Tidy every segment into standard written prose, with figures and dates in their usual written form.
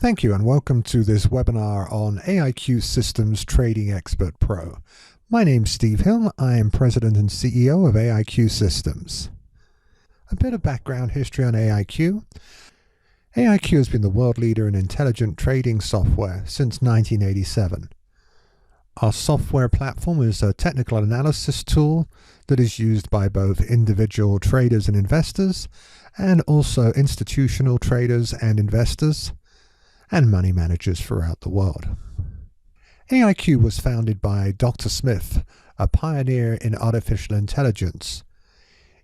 Thank you and welcome to this webinar on AIQ Systems Trading Expert Pro. My name's Steve Hill. I am President and CEO of AIQ Systems. A bit of background history on AIQ. AIQ has been the world leader in intelligent trading software since 1987. Our software platform is a technical analysis tool that is used by both individual traders and investors, and also institutional traders and investors, and money managers throughout the world. AIQ was founded by Dr. Smith, a pioneer in artificial intelligence.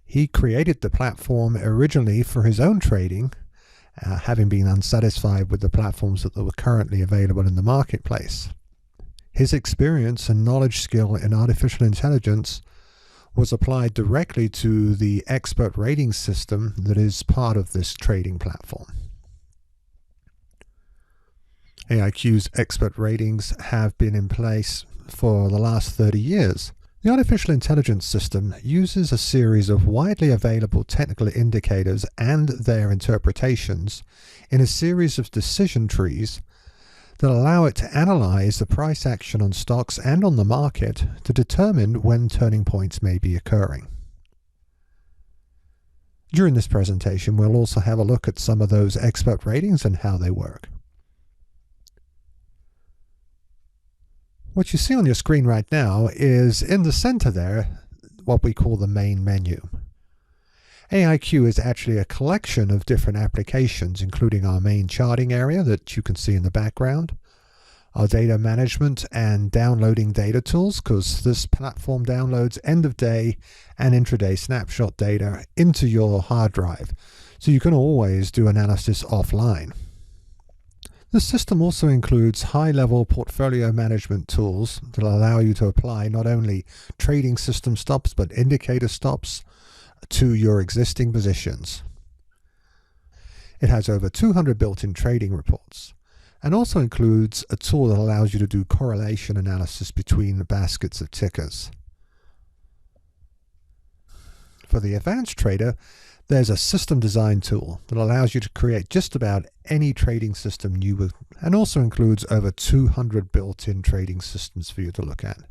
He created the platform originally for his own trading, having been unsatisfied with the platforms that were currently available in the marketplace. His experience and knowledge skill in artificial intelligence was applied directly to the expert rating system that is part of this trading platform. AIQ's expert ratings have been in place for the last 30 years. The artificial intelligence system uses a series of widely available technical indicators and their interpretations in a series of decision trees that allow it to analyze the price action on stocks and on the market to determine when turning points may be occurring. During this presentation, we'll also have a look at some of those expert ratings and how they work. What you see on your screen right now is in the center there, what we call the main menu. AIQ is actually a collection of different applications, including our main charting area that you can see in the background, our data management and downloading data tools, because this platform downloads end of day and intraday snapshot data into your hard drive, so you can always do analysis offline. The system also includes high-level portfolio management tools that allow you to apply not only trading system stops but indicator stops to your existing positions. It has over 200 built-in trading reports and also includes a tool that allows you to do correlation analysis between the baskets of tickers. For the advanced trader, there's a system design tool that allows you to create just about any trading system and also includes over 200 built-in trading systems for you to look at.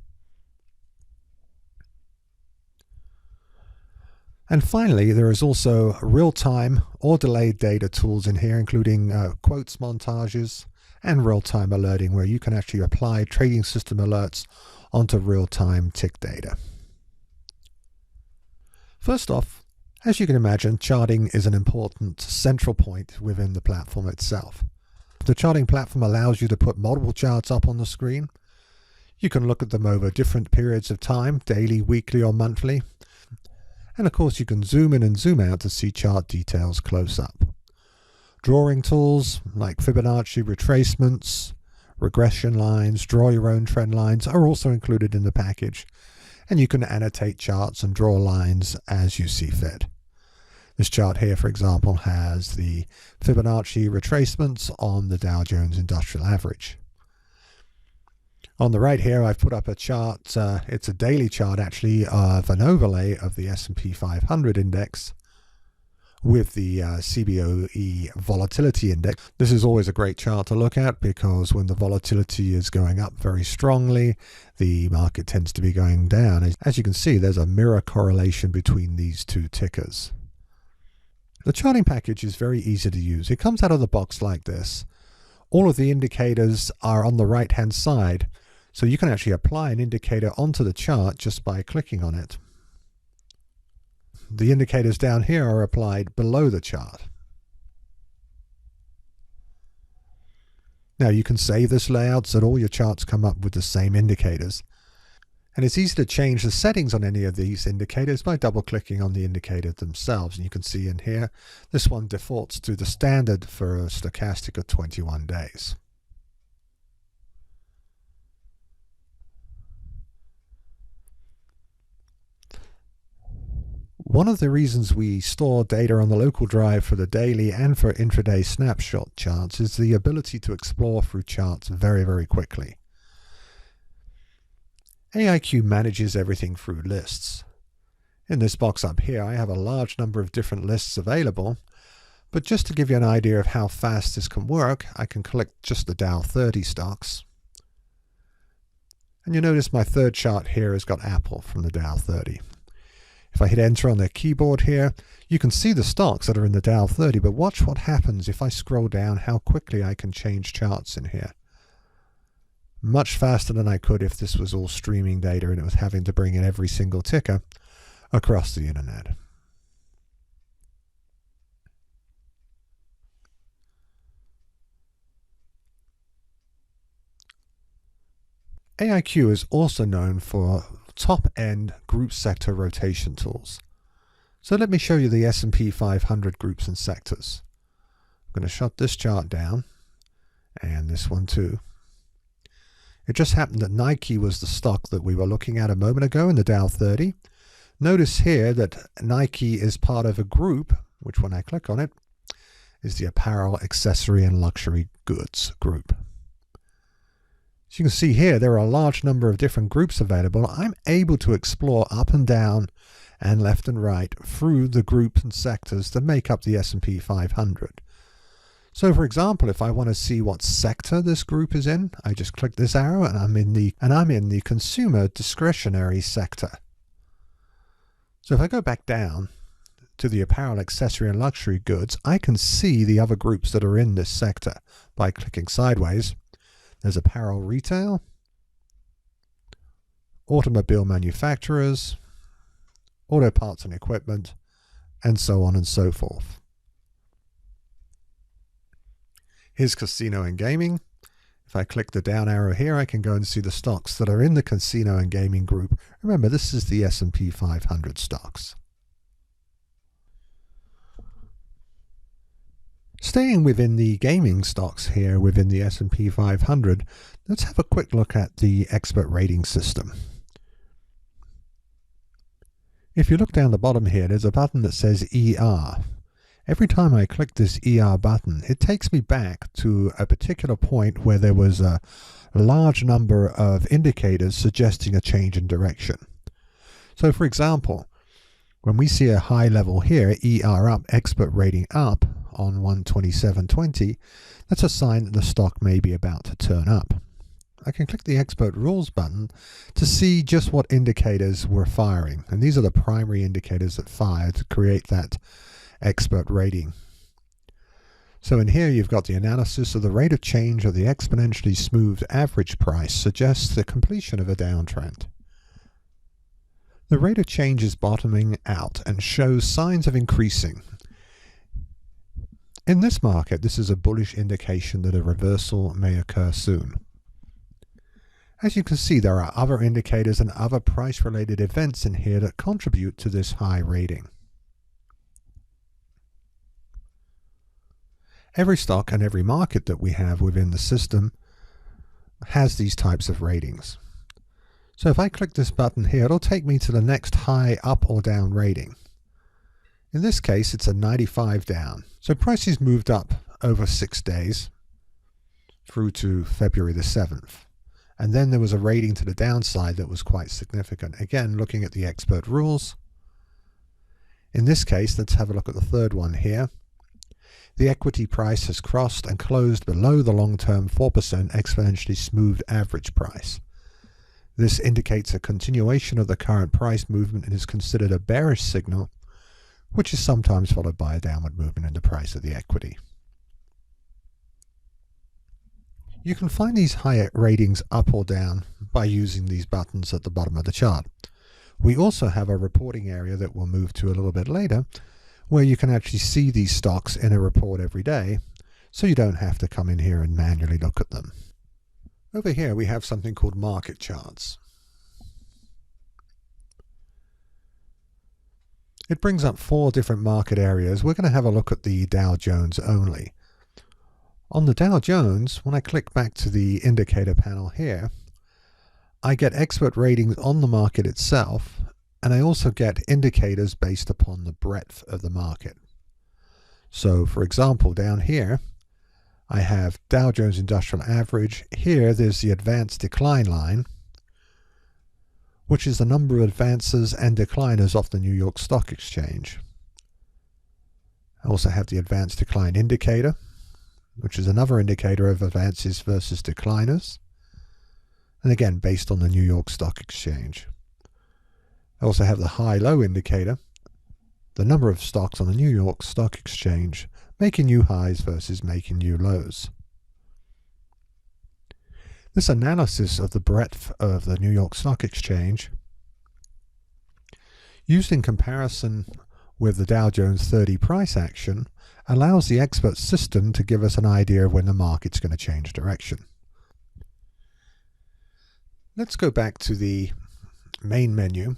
And finally, there is also real-time or delayed data tools in here, including quotes montages and real-time alerting, where you can actually apply trading system alerts onto real-time tick data. First off, as you can imagine, charting is an important central point within the platform itself. The charting platform allows you to put multiple charts up on the screen. You can look at them over different periods of time, daily, weekly, or monthly. And of course, you can zoom in and zoom out to see chart details close up. Drawing tools like Fibonacci retracements, regression lines, draw your own trend lines are also included in the package. And you can annotate charts and draw lines as you see fit. This chart here, for example, has the Fibonacci retracements on the Dow Jones Industrial Average. On the right here, I've put up a chart. It's a daily chart, actually, of an overlay of the S&P 500 index with the CBOE volatility index. This is always a great chart to look at because when the volatility is going up very strongly, the market tends to be going down. As you can see, there's a mirror correlation between these two tickers. The charting package is very easy to use. It comes out of the box like this. All of the indicators are on the right-hand side, so you can actually apply an indicator onto the chart just by clicking on it. The indicators down here are applied below the chart. Now you can save this layout so that all your charts come up with the same indicators. And it's easy to change the settings on any of these indicators by double-clicking on the indicator themselves. And you can see in here, this one defaults to the standard for a stochastic of 21 days. One of the reasons we store data on the local drive for the daily and for intraday snapshot charts is the ability to explore through charts very, very quickly. AIQ manages everything through lists. In this box up here, I have a large number of different lists available, But just to give you an idea of how fast this can work, I can click just the Dow 30 stocks. And you notice my third chart here has got Apple from the Dow 30. If I hit enter on the keyboard here, you can see the stocks that are in the Dow 30, but watch what happens if I scroll down, how quickly I can change charts in here. Much faster than I could if this was all streaming data and it was having to bring in every single ticker across the internet. AIQ is also known for top-end group sector rotation tools. So let me show you the S&P 500 groups and sectors. I'm going to shut this chart down, and this one too. It just happened that Nike was the stock that we were looking at a moment ago in the Dow 30. Notice here that Nike is part of a group, which when I click on it, is the apparel, accessory, and luxury goods group. As you can see here, there are a large number of different groups available. I'm able to explore up and down and left and right through the groups and sectors that make up the S&P 500. So for example, if I want to see what sector this group is in, I just click this arrow and I'm in the consumer discretionary sector. So if I go back down to the apparel, accessory, and luxury goods, I can see the other groups that are in this sector by clicking sideways. There's apparel retail, automobile manufacturers, auto parts and equipment, and so on and so forth. Here's casino and gaming. If I click the down arrow here, I can go and see the stocks that are in the casino and gaming group. Remember, this is the S&P 500 stocks. Staying within the gaming stocks here within the S&P 500, let's have a quick look at the expert rating system. If you look down the bottom here, there's a button that says ER. Every time I click this ER button, it takes me back to a particular point where there was a large number of indicators suggesting a change in direction. So for example, when we see a high level here, ER up, expert rating up, on 127.20, that's a sign that the stock may be about to turn up. I can click the expert rules button to see just what indicators we're firing, and these are the primary indicators that fire to create that expert rating. So in here you've got the analysis of the rate of change of the exponentially smoothed average price suggests the completion of a downtrend. The rate of change is bottoming out and shows signs of increasing. In this market, this is a bullish indication that a reversal may occur soon. As you can see, there are other indicators and other price-related events in here that contribute to this high rating. Every stock and every market that we have within the system has these types of ratings. So if I click this button here, it'll take me to the next high up or down rating. In this case, it's a 95 down. So prices moved up over 6 days through to February the 7th. And then there was a rating to the downside that was quite significant. Again, looking at the expert rules. In this case, let's have a look at the third one here. The equity price has crossed and closed below the long-term 4% exponentially smoothed average price. This indicates a continuation of the current price movement and is considered a bearish signal, which is sometimes followed by a downward movement in the price of the equity. You can find these higher ratings up or down by using these buttons at the bottom of the chart. We also have a reporting area that we'll move to a little bit later, where you can actually see these stocks in a report every day, so you don't have to come in here and manually look at them. Over here we have something called market charts. It brings up 4 different market areas. We're going to have a look at the Dow Jones only. On the Dow Jones, when I click back to the indicator panel here, I get expert ratings on the market itself, and I also get indicators based upon the breadth of the market. So for example, down here, I have Dow Jones Industrial Average. Here there's the advanced decline line, which is the number of advances and decliners off the New York Stock Exchange. I also have the advanced decline indicator, which is another indicator of advances versus decliners, and again based on the New York Stock Exchange. I also have the high-low indicator, the number of stocks on the New York Stock Exchange making new highs versus making new lows. This analysis of the breadth of the New York Stock Exchange, used in comparison with the Dow Jones 30 price action, allows the expert system to give us an idea of when the market's going to change direction. Let's go back to the main menu,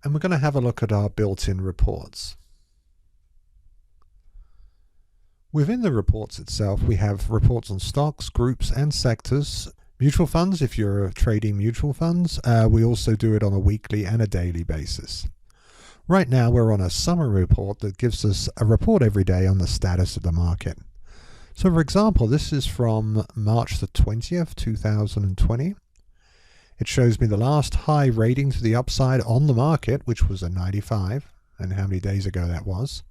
and we're going to have a look at our built-in reports. Within the reports itself, we have reports on stocks, groups, and sectors. Mutual funds, if you're trading mutual funds, we also do it on a weekly and a daily basis. Right now, we're on a summary report that gives us a report every day on the status of the market. So, for example, this is from March the 20th, 2020. It shows me the last high rating to the upside on the market, which was a 95, and how many days ago that was.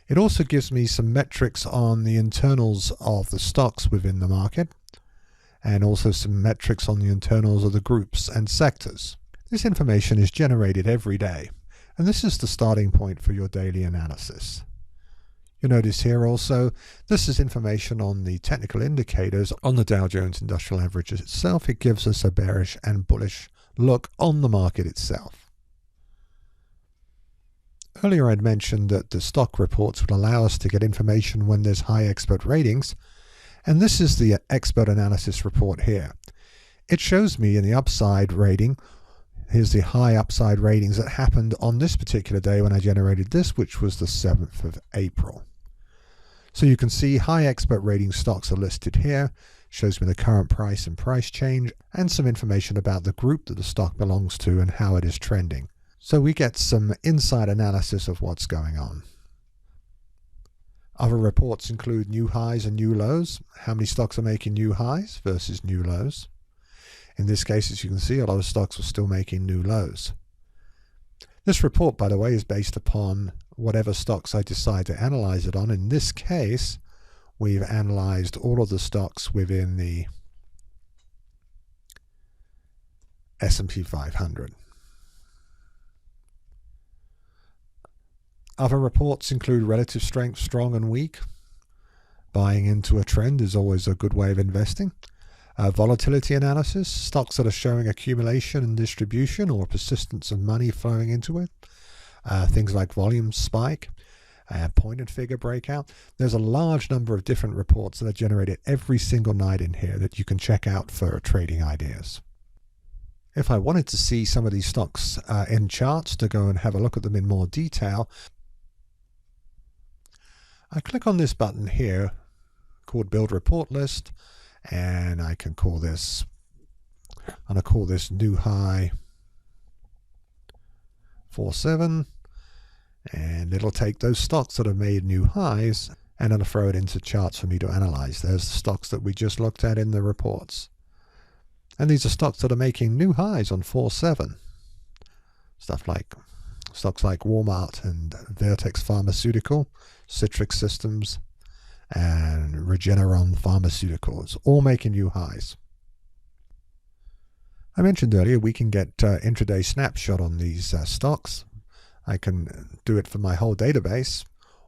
It also gives me some metrics on the internals of the stocks within the market, and also some metrics on the internals of the groups and sectors. This information is generated every day, and this is the starting point for your daily analysis. You'll notice here also, this is information on the technical indicators on the Dow Jones Industrial Average itself. It gives us a bearish and bullish look on the market itself. Earlier I'd mentioned that the stock reports would allow us to get information when there's high expert ratings, and this is the expert analysis report here. It shows me in the upside rating, here's the high upside ratings that happened on this particular day when I generated this, which was the 7th of April. So you can see high expert rating stocks are listed here, shows me the current price and price change, and some information about the group that the stock belongs to and how it is trending. So we get some inside analysis of what's going on. Other reports include new highs and new lows, how many stocks are making new highs versus new lows. In this case, as you can see, a lot of stocks are still making new lows. This report, by the way, is based upon whatever stocks I decide to analyze it on. In this case, we've analyzed all of the stocks within the S&P 500. Other reports include relative strength, strong and weak. Buying into a trend is always a good way of investing. Volatility analysis, stocks that are showing accumulation and distribution or persistence of money flowing into it. Things like volume spike, pointed figure breakout. There's a large number of different reports that are generated every single night in here that you can check out for trading ideas. If I wanted to see some of these stocks in charts to go and have a look at them in more detail, I click on this button here called Build Report List, and I can call this, I'm going to call this New High 47, and it'll take those stocks that have made new highs and it'll throw it into charts for me to analyze. There's the stocks that we just looked at in the reports. And these are stocks that are making new highs on 4/7. Stocks like Walmart and Vertex Pharmaceutical, Citrix Systems, and Regeneron Pharmaceuticals, all making new highs. I mentioned earlier we can get intraday snapshot on these stocks. I can do it for my whole database,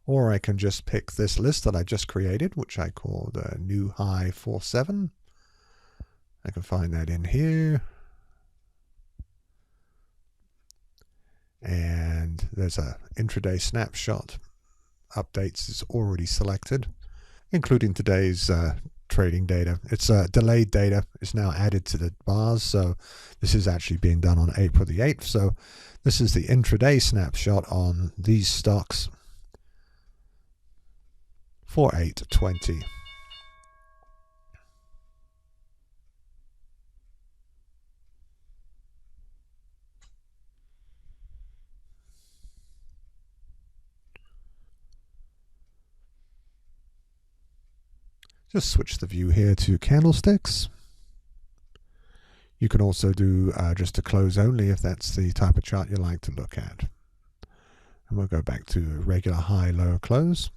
or I can just pick this list that I just created, which I call the New High 47. I can find that in here. And there's a intraday snapshot. Updates is already selected, including today's trading data. It's delayed data. It's now added to the bars, so this is actually being done on April the 8th. So this is the intraday snapshot on these stocks for 8/20. Just switch the view here to candlesticks. You can also do just a close only if that's the type of chart you like to look at. And we'll go back to regular high, low, close.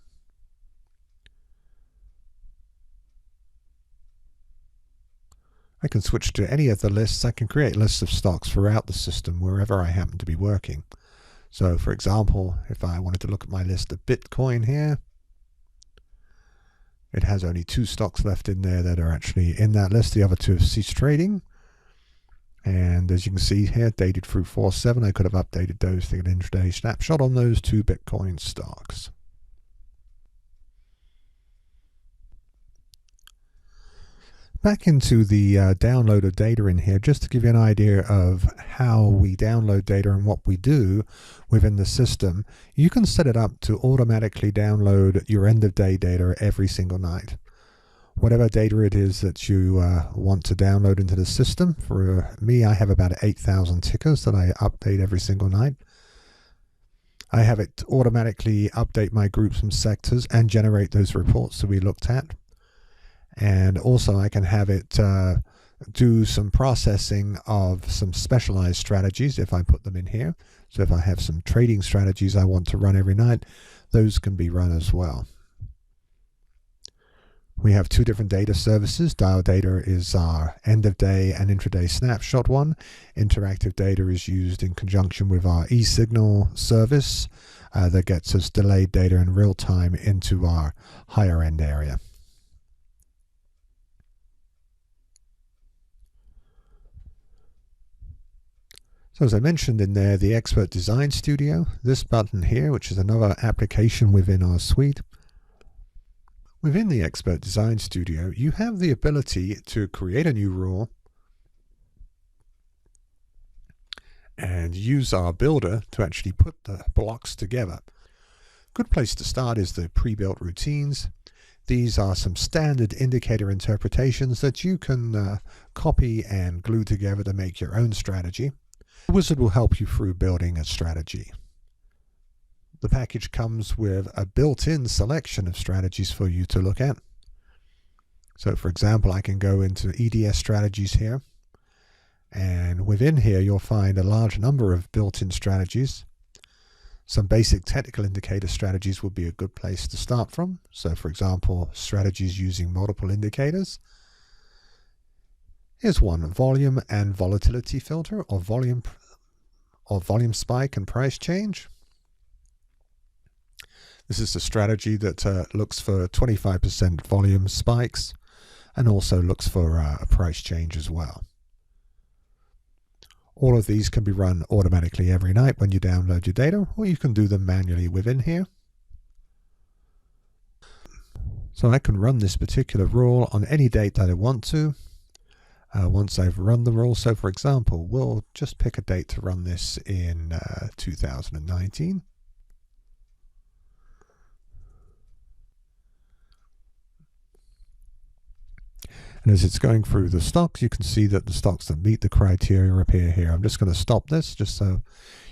I can switch to any of the lists. I can create lists of stocks throughout the system wherever I happen to be working. So for example, if I wanted to look at my list of Bitcoin here, it has only 2 stocks left in there that are actually in that list. The other 2 have ceased trading. And as you can see here, dated through 4/7, I could have updated those to get an intraday snapshot on those 2 Bitcoin stocks. Back into the download of data in here, just to give you an idea of how we download data and what we do within the system. You can set it up to automatically download your end of day data every single night. Whatever data it is that you want to download into the system. For me, I have about 8,000 tickers that I update every single night. I have it automatically update my groups and sectors and generate those reports that we looked at. And also I can have it do some processing of some specialized strategies if I put them in here. So if I have some trading strategies I want to run every night, those can be run as well. We have 2 different data services. Dial data is our end of day and intraday snapshot one. Interactive data is used in conjunction with our eSignal service that gets us delayed data in real time into our higher end area. So as I mentioned in there, the Expert Design Studio, this button here, which is another application within our suite. Within the Expert Design Studio, you have the ability to create a new rule and use our builder to actually put the blocks together. Good place to start is the pre-built routines. These are some standard indicator interpretations that you can copy and glue together to make your own strategy. The wizard will help you through building a strategy. The package comes with a built-in selection of strategies for you to look at. So for example, I can go into EDS strategies here, and within here you'll find a large number of built-in strategies. Some basic technical indicator strategies would be a good place to start from. So for example, strategies using multiple indicators. Here's one, volume and volatility filter, or volume spike and price change. This is the strategy that looks for 25% volume spikes and also looks for a price change as well. All of these can be run automatically every night when you download your data, or you can do them manually within here. So I can run this particular rule on any date that I want to. Once I've run the rule, so for example, we'll just pick a date to run this in 2019. And as it's going through the stocks, you can see that the stocks that meet the criteria appear here. I'm just going to stop this just so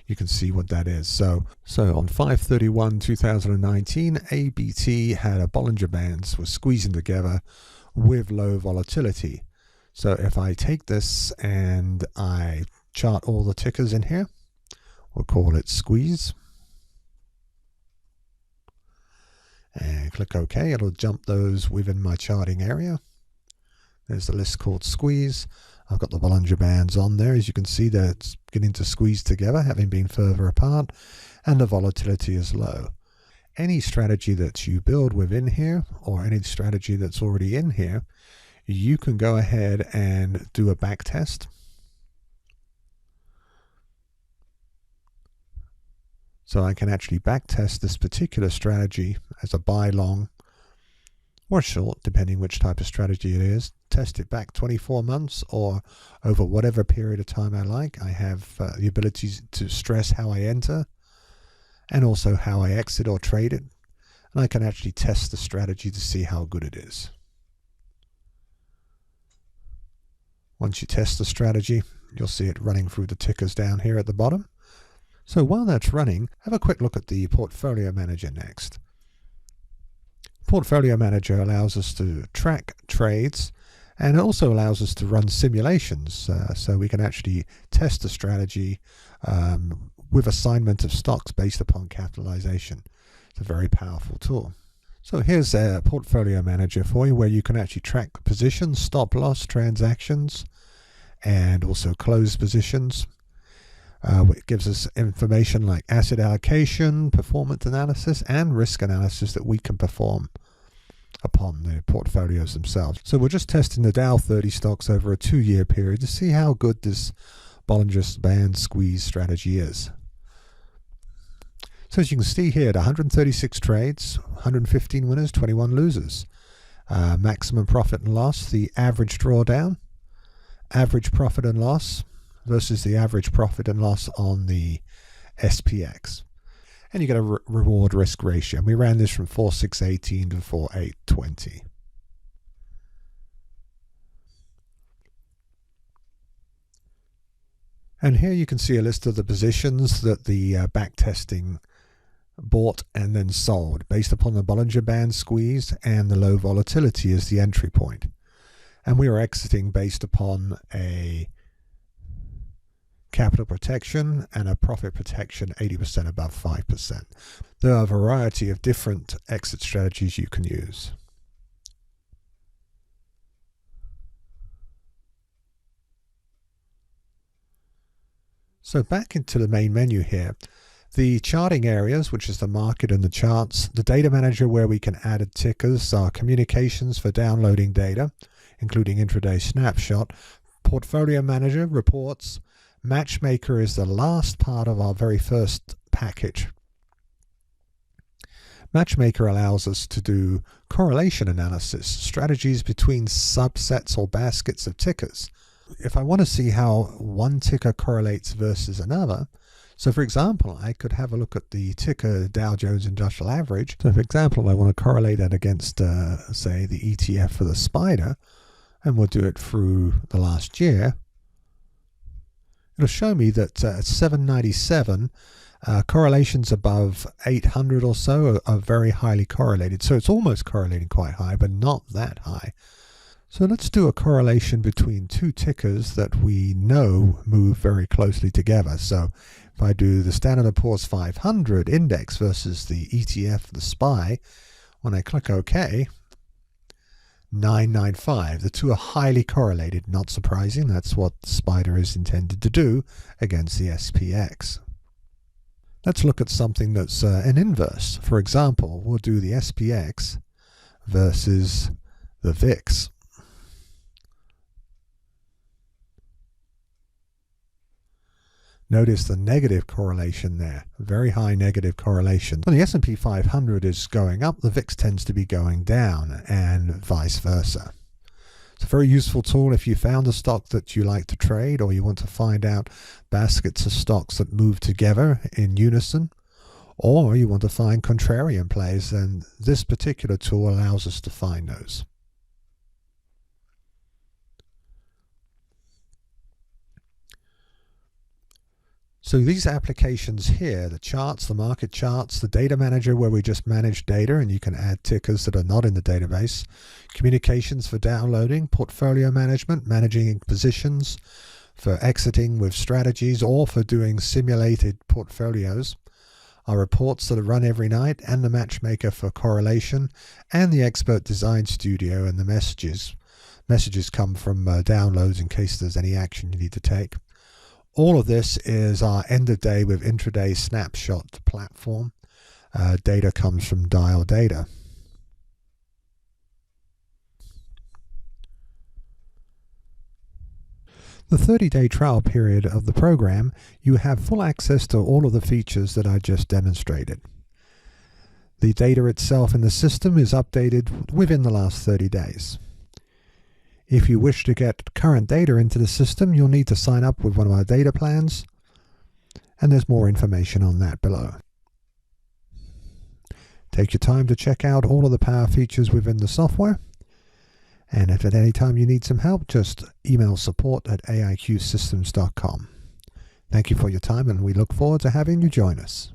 you can see what that is. So on 5/31/2019, ABT had a Bollinger Bands was squeezing together with low volatility. So if I take this and I chart all the tickers in here, we'll call it squeeze. And click OK. It'll jump those within my charting area. There's the list called squeeze. I've got the Bollinger Bands on there. As you can see, they're beginning to squeeze together, having been further apart, and the volatility is low. Any strategy that you build within here, or any strategy that's already in here, you can go ahead and do a back test. So I can actually back test this particular strategy as a buy long or short, depending which type of strategy it is. Test it back 24 months or over whatever period of time I like. I have the ability to stress how I enter and also how I exit or trade it. And I can actually test the strategy to see how good it is. Once you test the strategy, you'll see it running through the tickers down here at the bottom. So while that's running, have a quick look at the Portfolio Manager next. Portfolio Manager allows us to track trades, and it also allows us to run simulations. So we can actually test the strategy with assignment of stocks based upon capitalization. It's a very powerful tool. So here's a portfolio manager for you where you can actually track the positions, stop loss, transactions, and also close positions. It gives us information like asset allocation, performance analysis, and risk analysis that we can perform upon the portfolios themselves. So we're just testing the Dow 30 stocks over a 2-year period to see how good this Bollinger Band squeeze strategy is. So as you can see here, 136 trades, 115 winners, 21 losers. Maximum profit and loss, the average drawdown, average profit and loss versus the average profit and loss on the SPX. And you get a reward risk ratio. We ran this from 4,618 to 4,820. And here you can see a list of the positions that the backtesting bought and then sold based upon the Bollinger Band squeeze and the low volatility as the entry point. And we are exiting based upon a capital protection and a profit protection 80% above 5%. There are a variety of different exit strategies you can use. So back into the main menu here, the charting areas, which is the market and the charts, the data manager where we can add tickers, our communications for downloading data, including intraday snapshot, portfolio manager, reports, matchmaker is the last part of our very first package. Matchmaker allows us to do correlation analysis, strategies between subsets or baskets of tickers. If I want to see how one ticker correlates versus another, so for example, I could have a look at the ticker Dow Jones Industrial Average. So for example, I want to correlate that against, say, the ETF for the SPDR, and we'll do it through the last year. It'll show me that at 797, correlations above 800 or so are very highly correlated. So it's almost correlating quite high, but not that high. So let's do a correlation between two tickers that we know move very closely together. So if I do the Standard & Poor's 500 index versus the ETF, the SPY, when I click OK, 995. The two are highly correlated. Not surprising. That's what the SPDR is intended to do against the SPX. Let's look at something that's an inverse. For example, we'll do the SPX versus the VIX. Notice the negative correlation there, very high negative correlation. When the S&P 500 is going up, the VIX tends to be going down, and vice versa. It's a very useful tool if you found a stock that you like to trade, or you want to find out baskets of stocks that move together in unison, or you want to find contrarian plays, and this particular tool allows us to find those. So these applications here, the charts, the market charts, the data manager where we just manage data and you can add tickers that are not in the database, communications for downloading, portfolio management, managing positions, for exiting with strategies or for doing simulated portfolios, our reports that are run every night, and the matchmaker for correlation, and the expert design studio and the messages. Messages come from downloads in case there's any action you need to take. All of this is our end of day with intraday snapshot platform. Data comes from Dial Data. The 30-day trial period of the program, you have full access to all of the features that I just demonstrated. The data itself in the system is updated within the last 30 days. If you wish to get current data into the system, you'll need to sign up with one of our data plans, and there's more information on that below. Take your time to check out all of the power features within the software, and if at any time you need some help, just email support@aiqsystems.com. Thank you for your time, and we look forward to having you join us.